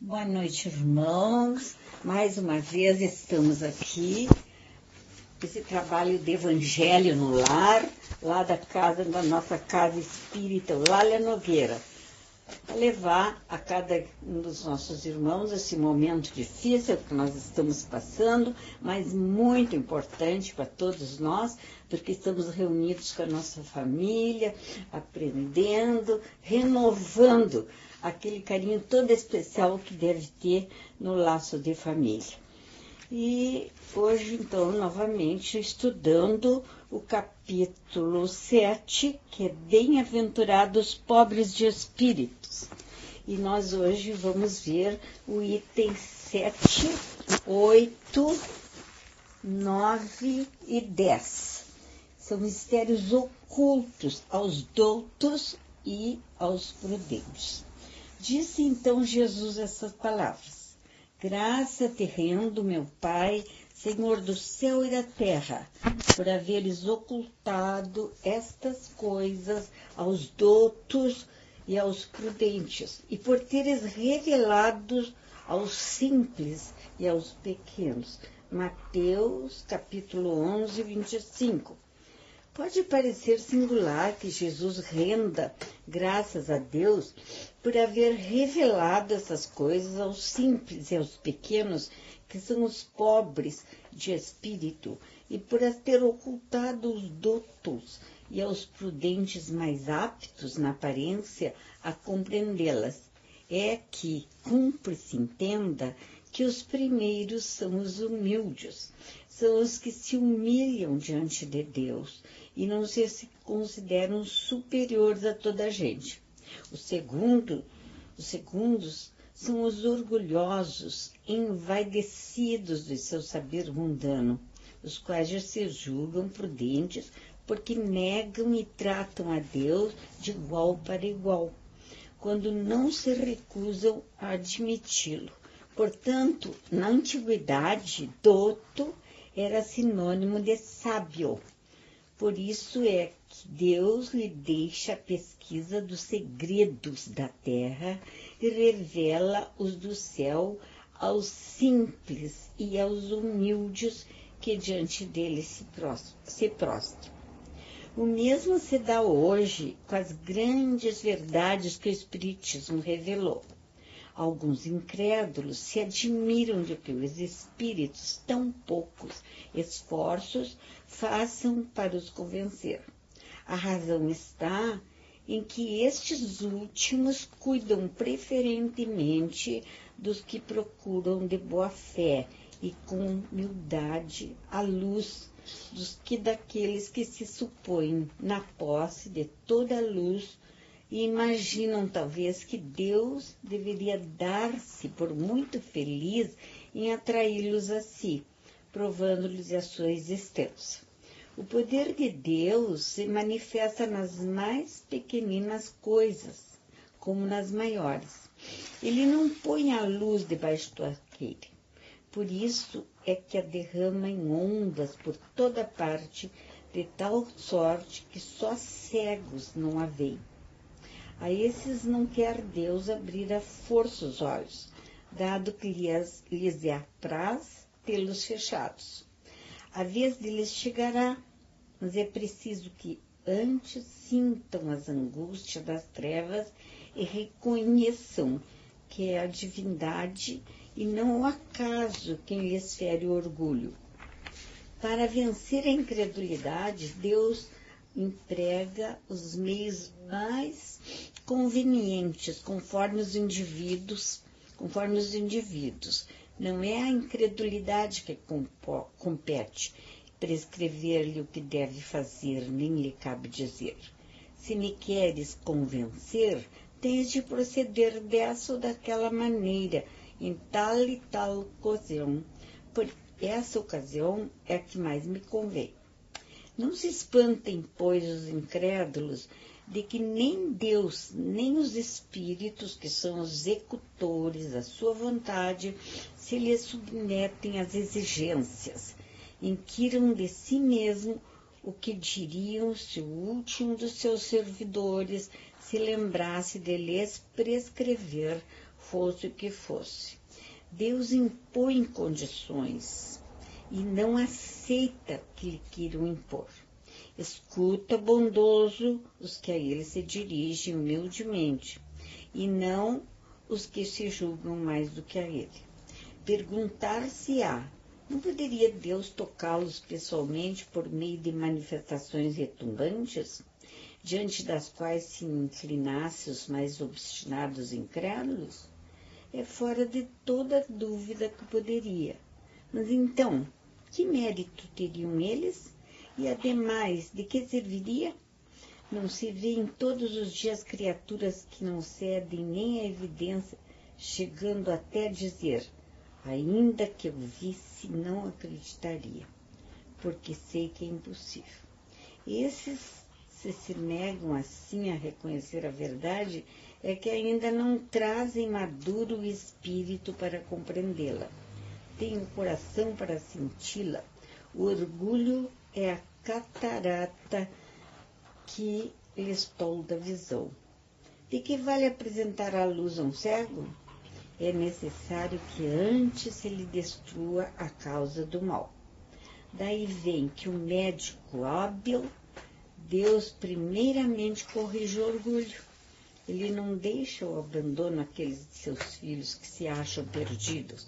Boa noite, irmãos. Mais uma vez estamos aqui. Esse trabalho de Evangelho no Lar, lá da nossa casa espírita, Lália Nogueira, para levar a cada um dos nossos irmãos esse momento difícil que nós estamos passando, mas muito importante para todos nós, porque estamos reunidos com a nossa família, aprendendo, renovando aquele carinho todo especial que deve ter no laço de família. E hoje, então, novamente, estudando o capítulo 7, que é Bem-aventurados pobres de espíritos. E nós hoje vamos ver o item 7, 8, 9 e 10. São mistérios ocultos aos doutos e aos prudentes. Disse então Jesus essas palavras: Graça te rendo, meu Pai, Senhor do céu e da terra, por haveres ocultado estas coisas aos doutos e aos prudentes, e por teres revelado aos simples e aos pequenos. Mateus, capítulo 11, 25. Pode parecer singular que Jesus renda graças a Deus por haver revelado essas coisas aos simples e aos pequenos, que são os pobres de espírito, e por as ter ocultado os doutos e aos prudentes mais aptos na aparência a compreendê-las. É que cumpre-se entenda que os primeiros são os humildes, são os que se humilham diante de Deus e não se consideram superiores a toda a gente. Os segundos são os orgulhosos, envaidecidos de seu saber mundano, os quais já se julgam prudentes porque negam e tratam a Deus de igual para igual, quando não se recusam a admiti-lo. Portanto, na antiguidade, douto era sinônimo de sábio. Por isso é que Deus lhe deixa a pesquisa dos segredos da terra e revela os do céu aos simples e aos humildes que diante dele se prostram. O mesmo se dá hoje com as grandes verdades que o Espiritismo revelou. Alguns incrédulos se admiram de que os espíritos, tão poucos esforços, façam para os convencer. A razão está em que estes últimos cuidam preferentemente dos que procuram de boa fé e com humildade a luz daqueles que se supõem na posse de toda a luz e imaginam talvez que Deus deveria dar-se por muito feliz em atraí-los a si, provando-lhes a sua existência. O poder de Deus se manifesta nas mais pequeninas coisas, como nas maiores. Ele não põe a luz debaixo do alqueire. Por isso é que a derrama em ondas por toda parte, de tal sorte que só cegos não a veem. A esses não quer Deus abrir à força os olhos, dado que lhes é apraz tê-los fechados. A vez deles chegará, mas é preciso que antes sintam as angústias das trevas e reconheçam que é a divindade e não o acaso quem lhes fere o orgulho. Para vencer a incredulidade, Deus emprega os meios mais convenientes, conforme os indivíduos. Não é a incredulidade que compete prescrever-lhe o que deve fazer, nem lhe cabe dizer. Se me queres convencer, tens de proceder dessa ou daquela maneira, em tal e tal ocasião, por essa ocasião é a que mais me convém. Não se espantem, pois, os incrédulos, de que nem Deus, nem os espíritos, que são os executores da sua vontade, se lhes submetem às exigências. Inquiram de si mesmo o que diriam se o último dos seus servidores se lembrasse de lhes prescrever fosse o que fosse. Deus impõe condições e não aceita que lhe queiram impor. Escuta bondoso os que a ele se dirigem humildemente, e não os que se julgam mais do que a ele. Perguntar-se-á, não poderia Deus tocá-los pessoalmente por meio de manifestações retumbantes, diante das quais se inclinasse os mais obstinados incrédulos? É fora de toda dúvida que poderia. Mas então, que mérito teriam eles? E, ademais, de que serviria? Não se vê em todos os dias criaturas que não cedem nem à evidência, chegando até a dizer, ainda que eu visse, não acreditaria, porque sei que é impossível. Esses, se negam assim a reconhecer a verdade, é que ainda não trazem maduro o espírito para compreendê-la. Têm o coração para senti-la. O orgulho é a catarata que lhes tolda a visão. De que vale apresentar à luz a um cego? É necessário que antes se lhe destrua a causa do mal. Daí vem que o médico hábil, Deus primeiramente corrige o orgulho. Ele não deixa o abandono àqueles de seus filhos que se acham perdidos,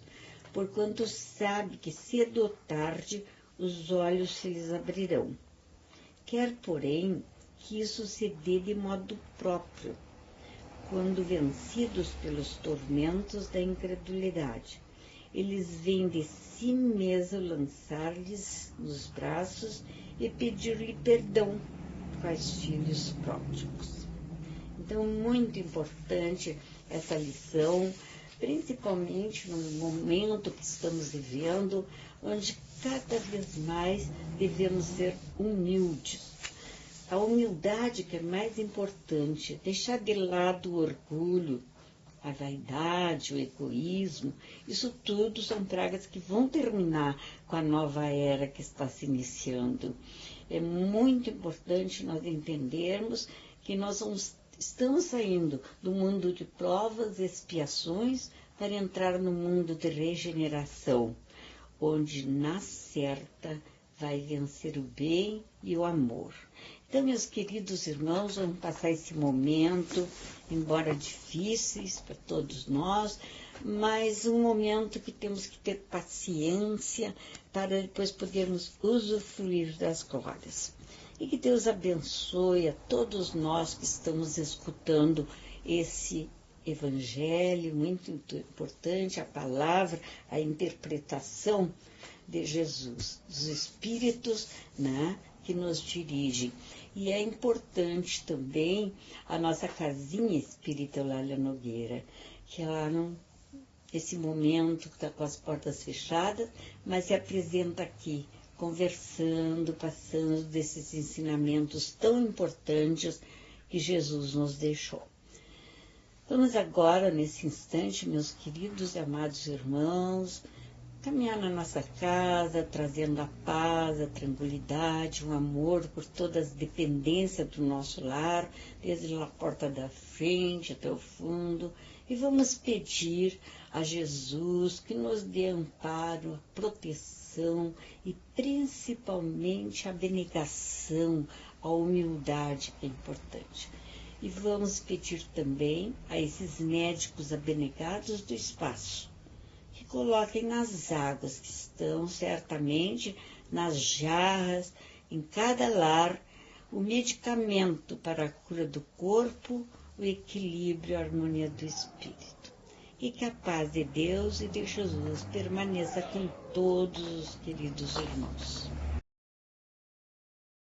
porquanto sabe que cedo ou tarde os olhos se lhes abrirão. Quer, porém, que isso se dê de modo próprio, quando vencidos pelos tormentos da incredulidade, eles vêm de si mesmo lançar-lhes nos braços e pedir-lhe perdão, quais filhos pródigos. Então, muito importante essa lição, principalmente no momento que estamos vivendo, onde cada vez mais devemos ser humildes. A humildade que é mais importante, deixar de lado o orgulho, a vaidade, o egoísmo, isso tudo são pragas que vão terminar com a nova era que está se iniciando. É muito importante nós entendermos que nós estamos saindo do mundo de provas e expiações para entrar no mundo de regeneração, onde na certa vai vencer o bem e o amor. Então, meus queridos irmãos, vamos passar esse momento, embora difíceis para todos nós, mas um momento que temos que ter paciência para depois podermos usufruir das glórias. E que Deus abençoe a todos nós que estamos escutando esse Evangelho, muito importante, a palavra, a interpretação de Jesus, dos Espíritos, né, que nos dirigem. E é importante também a nossa casinha espírita Eulália Nogueira, que ela não, esse momento que está com as portas fechadas, mas se apresenta aqui, conversando, passando desses ensinamentos tão importantes que Jesus nos deixou. Vamos agora, nesse instante, meus queridos e amados irmãos, caminhar na nossa casa, trazendo a paz, a tranquilidade, o amor por todas as dependências do nosso lar, desde a porta da frente até o fundo, e vamos pedir a Jesus que nos dê amparo, proteção e principalmente a abnegação, a humildade que é importante. E vamos pedir também a esses médicos abnegados do espaço, que coloquem nas águas que estão certamente nas jarras, em cada lar, o medicamento para a cura do corpo, o equilíbrio e a harmonia do espírito. E que a paz de Deus e de Jesus permaneça com todos os queridos irmãos.